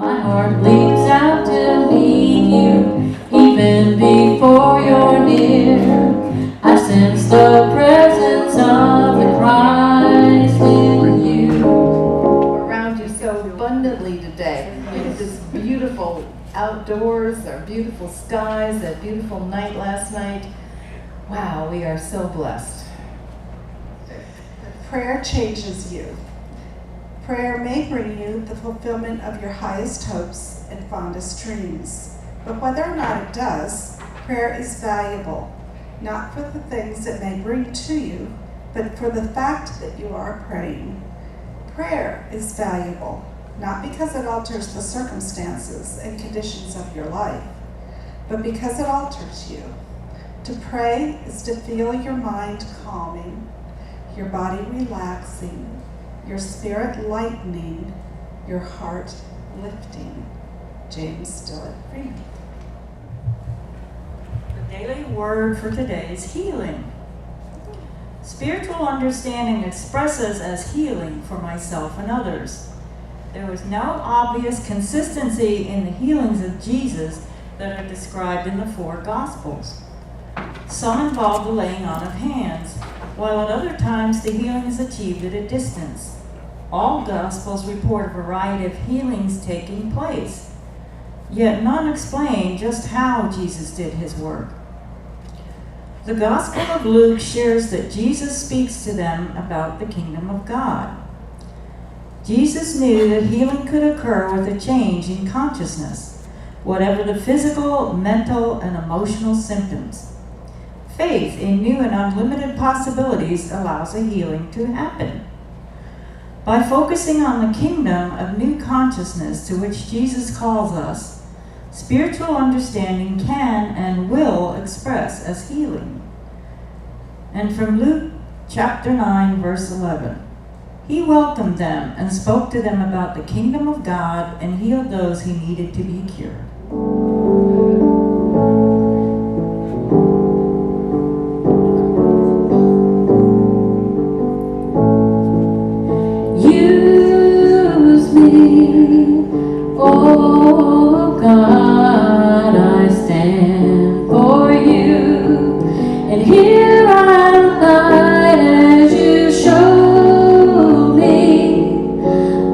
My heart leaps out to meet you, even before you're near. I sense the presence of the Christ in you. Around you so abundantly today. This beautiful outdoors, our beautiful skies, that beautiful night last night. Wow, we are so blessed. Prayer changes you. Prayer may bring you the fulfillment of your highest hopes and fondest dreams. But whether or not it does, prayer is valuable, not for the things it may bring to you, but for the fact that you are praying. Prayer is valuable, not because it alters the circumstances and conditions of your life, but because it alters you. To pray is to feel your mind calming, your body relaxing, your spirit lightening, your heart lifting. James Stillett Freeman. The daily word for today is healing. Spiritual understanding expresses as healing for myself and others. There was no obvious consistency in the healings of Jesus that are described in the 4 Gospels. Some involve the laying on of hands, while at other times the healing is achieved at a distance. All Gospels report a variety of healings taking place, yet none explain just how Jesus did his work. The Gospel of Luke shares that Jesus speaks to them about the kingdom of God. Jesus knew that healing could occur with a change in consciousness, whatever the physical, mental, and emotional symptoms. Faith in new and unlimited possibilities allows a healing to happen. By focusing on the kingdom of new consciousness to which Jesus calls us, spiritual understanding can and will express as healing. And from Luke chapter 9, verse 11, he welcomed them and spoke to them about the kingdom of God and healed those who needed to be cured. Use me, oh God, I stand for you, and here I abide as you show me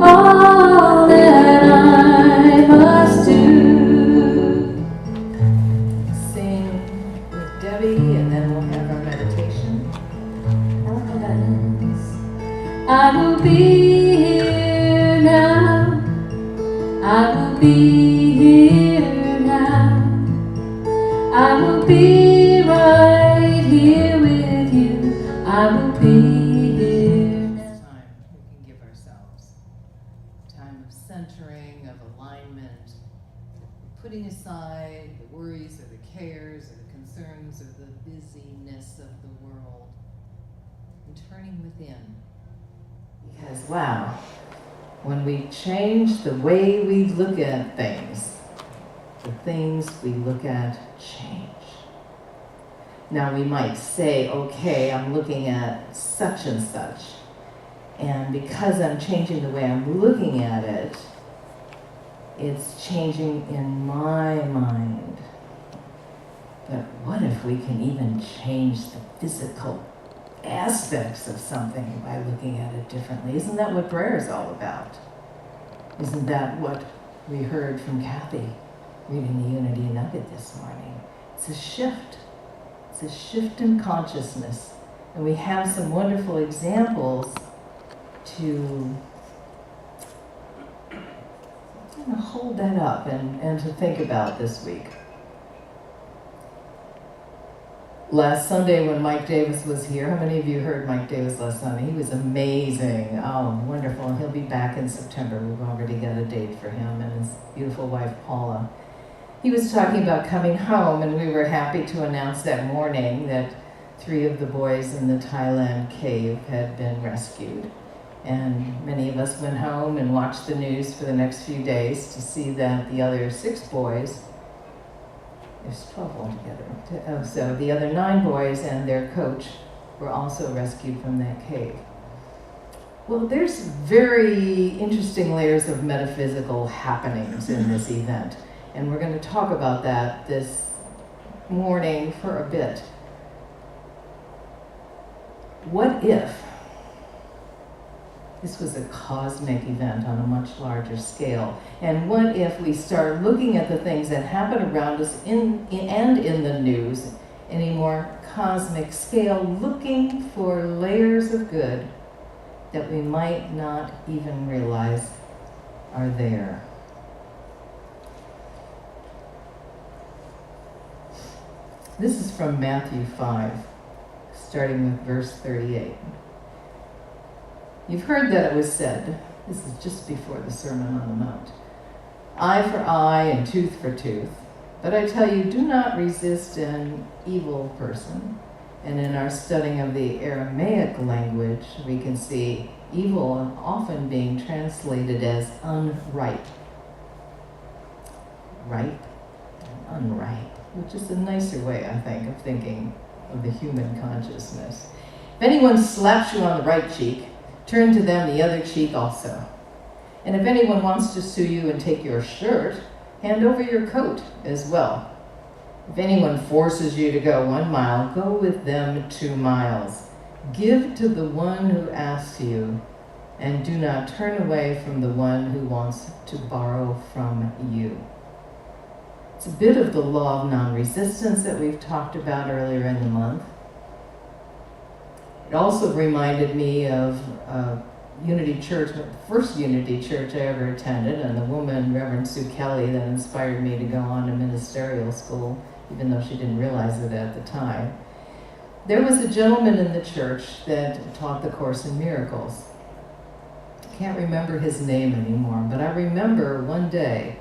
all that I must do. Sing with Debbie, and then we'll have our meditation. I will be here now. I will be here now. I will be right here with you. I will be here now. This time we can give ourselves time of centering, of alignment, putting aside the worries or the cares or the concerns or the busyness of the world, and turning within. Because, wow, when we change the way we look at things, the things we look at change. Now we might say, okay, I'm looking at such and such, and because I'm changing the way I'm looking at it, it's changing in my mind. But what if we can even change the physical aspects of something by looking at it differently? Isn't that what prayer is all about? Isn't that what we heard from Kathy reading the Unity Nugget this morning? It's a shift. It's a shift in consciousness. And we have some wonderful examples to hold that up and to think about this week. Last Sunday when Mike Davis was here, how many of you heard Mike Davis last Sunday? He was amazing. Oh, wonderful. And he'll be back in September. We've already got a date for him and his beautiful wife, Paula. He was talking about coming home, and we were happy to announce that morning that 3 of the boys in the Thailand cave had been rescued. And many of us went home and watched the news for the next few days to see that the other 6 boys, there's 12 altogether, so the other 9 boys and their coach were also rescued from that cave. Well, there's very interesting layers of metaphysical happenings in this event, and we're going to talk about that this morning for a bit. What if this was a cosmic event on a much larger scale? And what if we start looking at the things that happen around us in the news in a more cosmic scale, looking for layers of good that we might not even realize are there? This is from Matthew 5, starting with verse 38. You've heard that it was said, this is just before the Sermon on the Mount, eye for eye and tooth for tooth. But I tell you, do not resist an evil person. And in our studying of the Aramaic language, we can see evil often being translated as unripe. Ripe and unripe, which is a nicer way, I think, of thinking of the human consciousness. If anyone slaps you on the right cheek, turn to them the other cheek also. And if anyone wants to sue you and take your shirt, hand over your coat as well. If anyone forces you to go 1 mile, go with them 2 miles. Give to the one who asks you, and do not turn away from the one who wants to borrow from you. It's a bit of the law of non-resistance that we've talked about earlier in the month. It also reminded me of Unity Church, the first Unity Church I ever attended, and the woman, Reverend Sue Kelly, that inspired me to go on to ministerial school, even though she didn't realize it at the time. There was a gentleman in the church that taught the Course in Miracles. I can't remember his name anymore, but I remember one day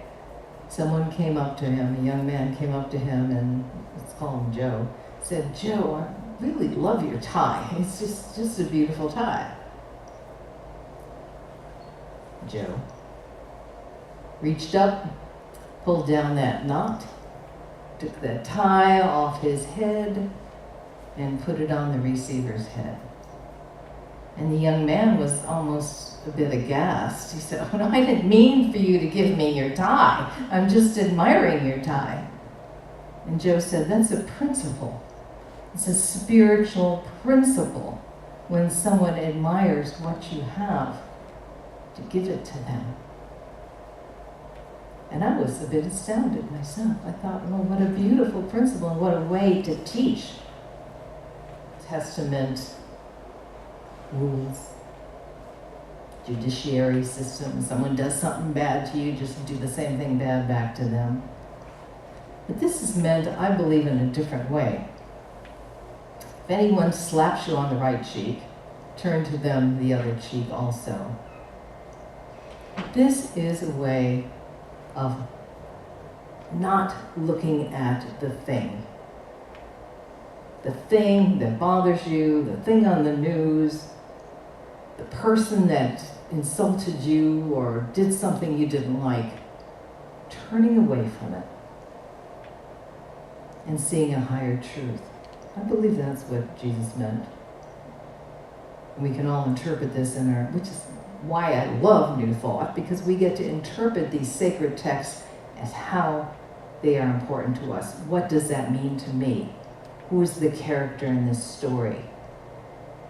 someone came up to him, a young man came up to him, and let's call him Joe, said, "Joe, I really love your tie. It's just a beautiful tie." Joe reached up, pulled down that knot, took that tie off his head, and put it on the receiver's head. And the young man was almost a bit aghast. He said, "Oh, no, I didn't mean for you to give me your tie. I'm just admiring your tie." And Joe said, "That's a principle. It's a spiritual principle when someone admires what you have, to give it to them." And I was a bit astounded myself. I thought, well, what a beautiful principle and what a way to teach Testament rules, judiciary system. Someone does something bad to you, just do the same thing bad back to them. But this is meant, I believe, in a different way. If anyone slaps you on the right cheek, turn to them the other cheek also. This is a way of not looking at the thing that bothers you, the thing on the news, the person that insulted you or did something you didn't like, turning away from it and seeing a higher truth. I believe that's what Jesus meant. We can all interpret this in our, which is why I love New Thought, because we get to interpret these sacred texts as how they are important to us. What does that mean to me? Who is the character in this story?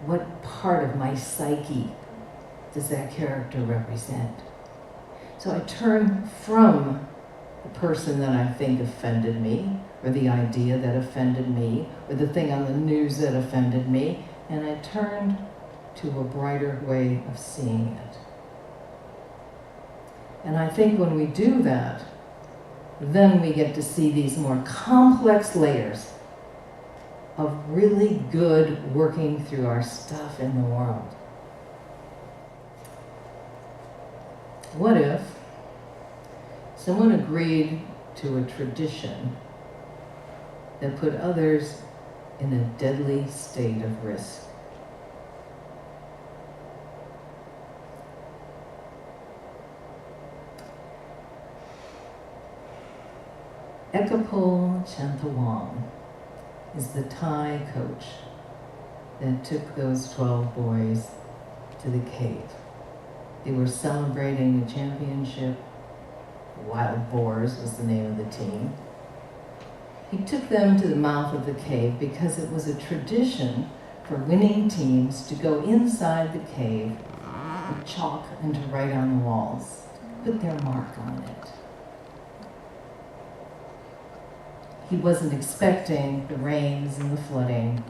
What part of my psyche does that character represent? So I turn from the person that I think offended me, or the idea that offended me, or the thing on the news that offended me, and I turned to a brighter way of seeing it. And I think when we do that, then we get to see these more complex layers of really good working through our stuff in the world. What if someone agreed to a tradition that put others in a deadly state of risk? Ekapol Chantawang is the Thai coach that took those 12 boys to the cave. They were celebrating a championship. Wild Boars was the name of the team. He took them to the mouth of the cave because it was a tradition for winning teams to go inside the cave with chalk and to write on the walls, put their mark on it. He wasn't expecting the rains and the flooding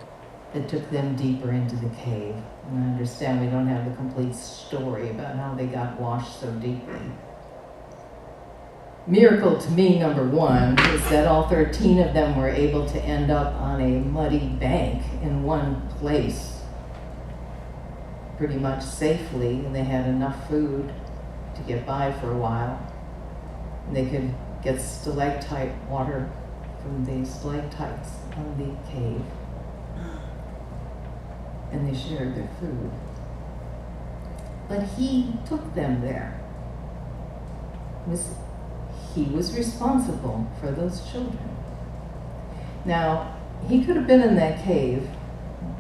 that took them deeper into the cave. And I understand we don't have the complete story about how they got washed so deeply. Miracle to me, number one, is that all 13 of them were able to end up on a muddy bank in one place pretty much safely, and they had enough food to get by for a while. And they could get stalactite water from the stalactites on the cave. And they shared their food. But he took them there. He was responsible for those children. Now, he could have been in that cave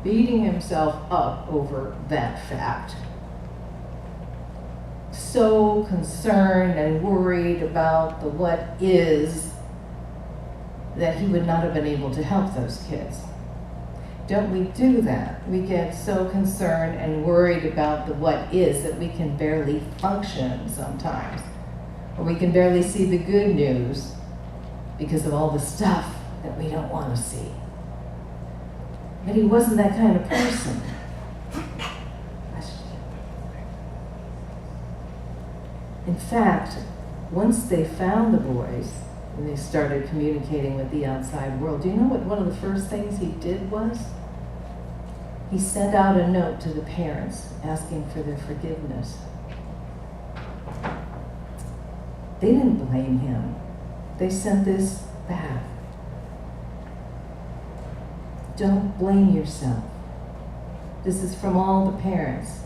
beating himself up over that fact. So concerned and worried about the what is that he would not have been able to help those kids. Don't we do that? We get so concerned and worried about the what is that we can barely function sometimes. Or we can barely see the good news because of all the stuff that we don't want to see. But he wasn't that kind of person. In fact, once they found the boys and they started communicating with the outside world, do you know what one of the first things he did was? He sent out a note to the parents asking for their forgiveness. They didn't blame him. They sent this back. Don't blame yourself. This is from all the parents.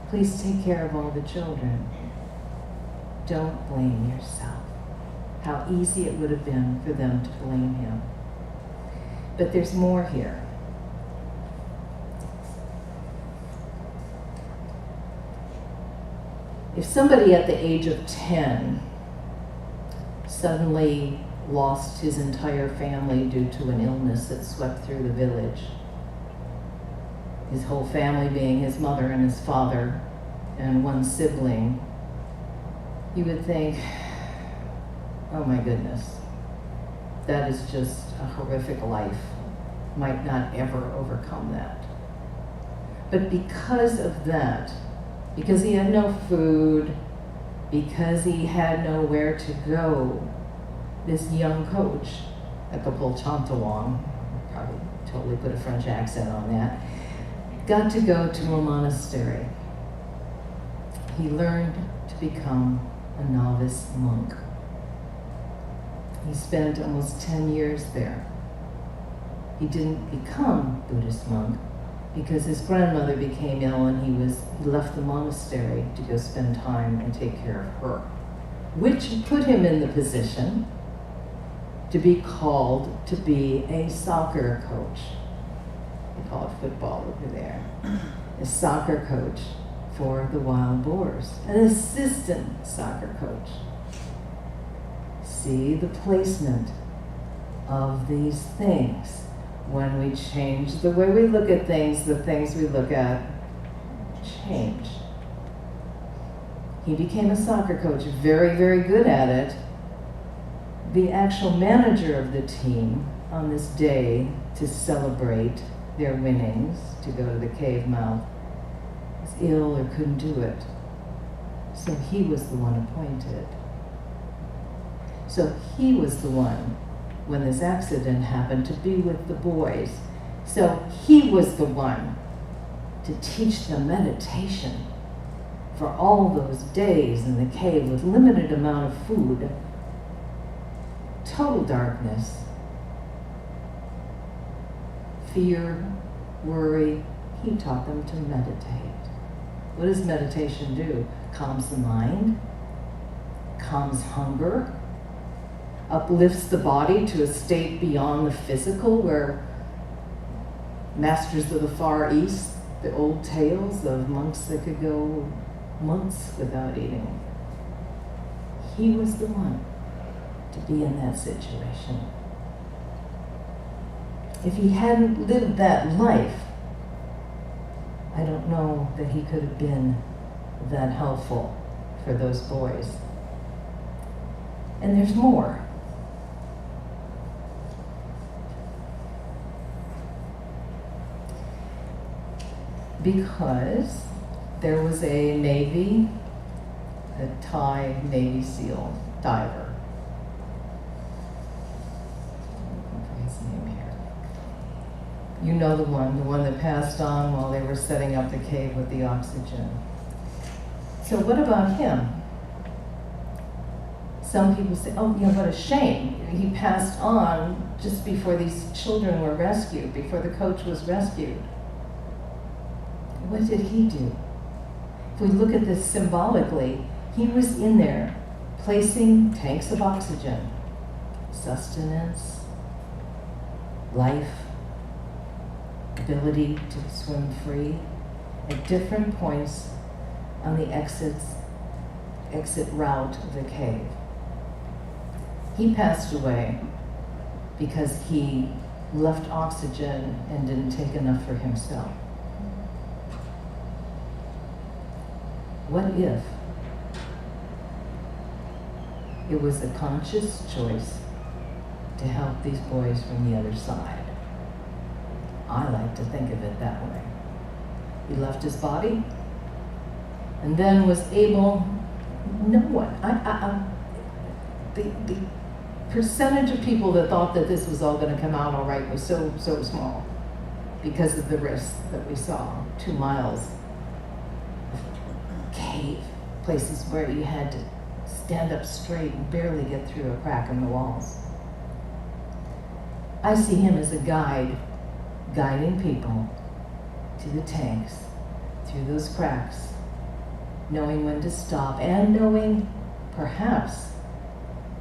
Please take care of all the children. Don't blame yourself. How easy it would have been for them to blame him. But there's more here. If somebody at the age of 10 suddenly lost his entire family due to an illness that swept through the village, his whole family being his mother and his father and one sibling, you would think, oh my goodness, that is just a horrific life. Might not ever overcome that. But because of that, because he had no food, because he had nowhere to go, this young coach, Acapulchantawang, probably totally put a French accent on that, got to go to a monastery. He learned to become a novice monk. He spent almost 10 years there. He didn't become Buddhist monk because his grandmother became ill and he left the monastery to go spend time and take care of her, which put him in the position to be called to be a soccer coach. They call it football over there. A soccer coach for the Wild Boars, an assistant soccer coach. See the placement of these things. When we change the way we look at things, the things we look at change. He became a soccer coach, very, very good at it. The actual manager of the team on this day to celebrate their winnings, to go to the cave mouth, was ill or couldn't do it. So he was the one appointed. So he was the one, when this accident happened, to be with the boys. So he was the one to teach them meditation for all those days in the cave with limited amount of food, total darkness, fear, worry. He taught them to meditate. What does meditation do? Calms the mind, calms hunger, uplifts the body to a state beyond the physical where masters of the Far East the old tales of monks that could go months without eating. He was the one to be in that situation. If he hadn't lived that life, I don't know that he could have been that helpful for those boys. And there's more. Because there was a Thai Navy SEAL diver. His name here. You know the one that passed on while they were setting up the cave with the oxygen. So what about him? Some people say, oh, what a shame. He passed on just before these children were rescued, before the coach was rescued. What did he do? If we look at this symbolically, he was in there placing tanks of oxygen, sustenance, life, ability to swim free at different points on the exit route of the cave. He passed away because he left oxygen and didn't take enough for himself. What if it was a conscious choice to help these boys from the other side? I like to think of it that way. He left his body and then was able, no one, the percentage of people that thought that this was all going to come out all right was so small because of the risks that we saw. 2 miles of cave, places where you had to stand up straight and barely get through a crack in the walls. I see him as a guide, guiding people to the tanks, through those cracks, knowing when to stop and knowing, perhaps,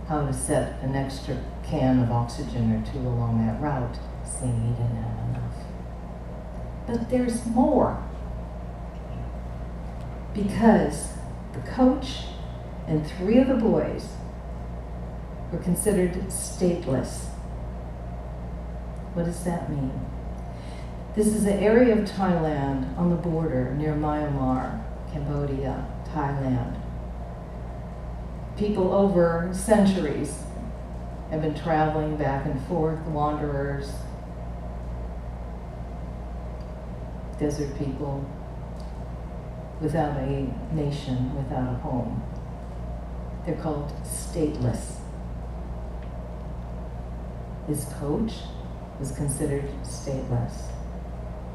how to set an extra can of oxygen or 2 along that route, seeing he didn't have enough. But there's more. Because the coach and 3 of the boys were considered stateless. What does that mean? This is an area of Thailand on the border near Myanmar, Cambodia, Thailand. People over centuries have been traveling back and forth, wanderers, desert people, without a nation, without a home. They're called stateless. His coach was considered stateless.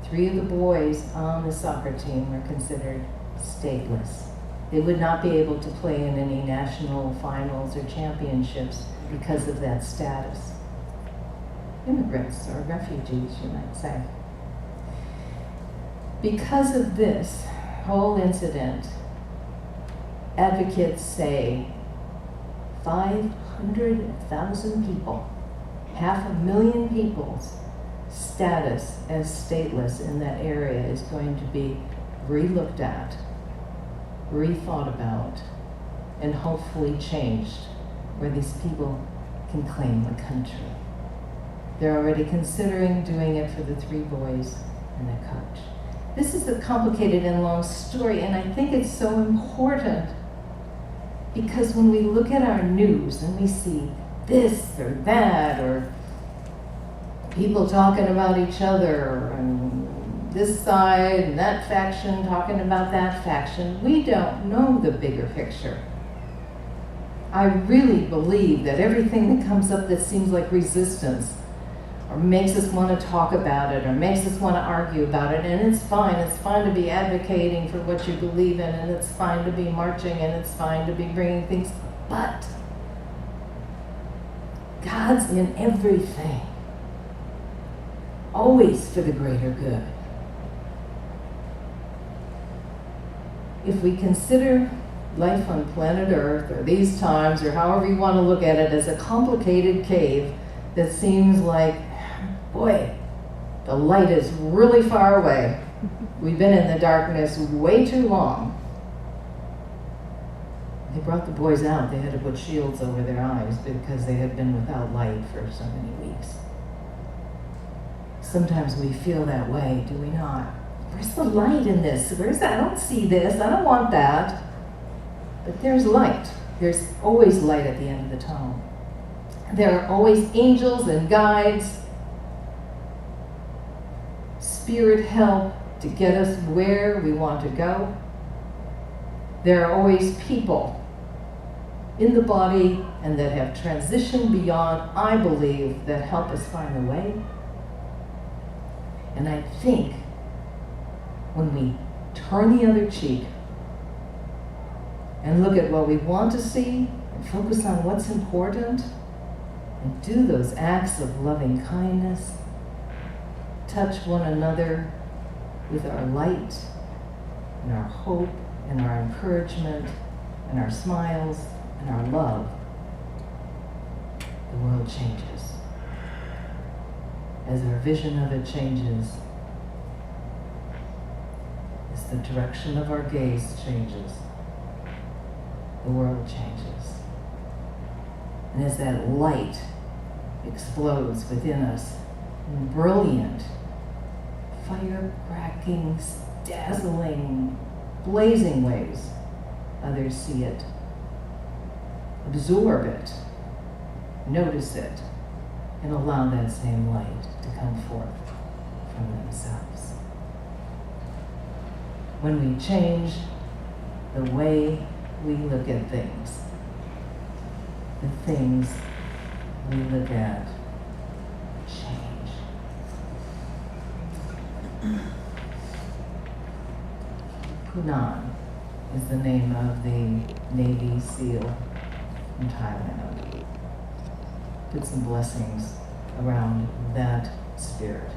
3 of the boys on the soccer team were considered stateless. They would not be able to play in any national finals or championships because of that status. Immigrants or refugees, you might say. Because of this whole incident, advocates say 500,000 people, 500,000 people's status as stateless in that area is going to be re-looked at, rethought about, and hopefully changed, where these people can claim the country. They're already considering doing it for the 3 boys and their coach. This is a complicated and long story, and I think it's so important because when we look at our news and we see this or that, or people talking about each other, and this side and that faction talking about that faction, we don't know the bigger picture. I really believe that everything that comes up that seems like resistance or makes us want to talk about it or makes us want to argue about it, and it's fine to be advocating for what you believe in, and it's fine to be marching, and it's fine to be bringing things, but God's in everything, always for the greater good. If we consider life on planet Earth, or these times, or however you want to look at it, as a complicated cave that seems like, boy, the light is really far away, We've been in the darkness way too long. They brought the boys out. They had to put shields over their eyes because they had been without light for so many weeks. Sometimes we feel that way, do we not? Where's the light in this? Where's that? I don't see this. I don't want that. But there's light. There's always light at the end of the tunnel. There are always angels and guides, spirit help to get us where we want to go. There are always people in the body and that have transitioned beyond, I believe, that help us find the way. And I think when we turn the other cheek and look at what we want to see and focus on what's important and do those acts of loving kindness, touch one another with our light and our hope and our encouragement and our smiles and our love, the world changes. As our vision of it changes, as the direction of our gaze changes, the world changes. And as that light explodes within us in brilliant, fire-cracking, dazzling, blazing ways, others see it, absorb it, notice it, and allow that same light to come forth from themselves. When we change the way we look at things, the things we look at change. Kunan is the name of the Navy SEAL from Thailand. Put some blessings around that spirit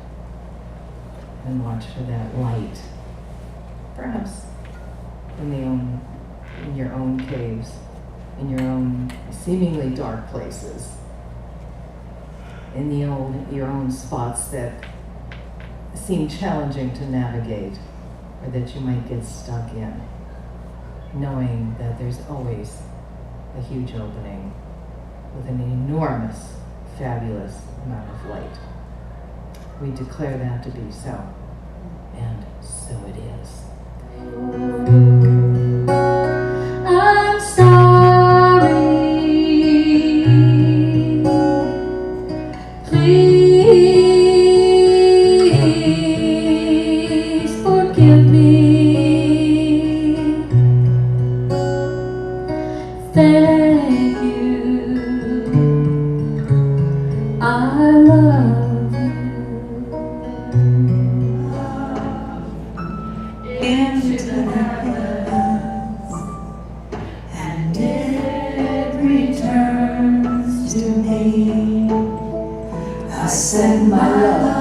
and watch for that light, perhaps in your own caves, in your own seemingly dark places, in your own spots that seem challenging to navigate or that you might get stuck in, knowing that there's always a huge opening with an enormous, fabulous amount of light. We declare that to be so, and so it is. I'm sorry. Please forgive me. Thank you. I love you. Into the heavens, and it returns to me. I send my love.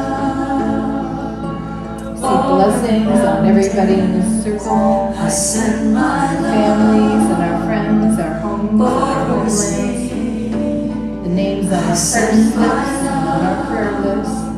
See blessings on everybody in this circle, I send my our love. families and our friends, our homes, our homelands, the names on our prayer slips, on our prayer lists.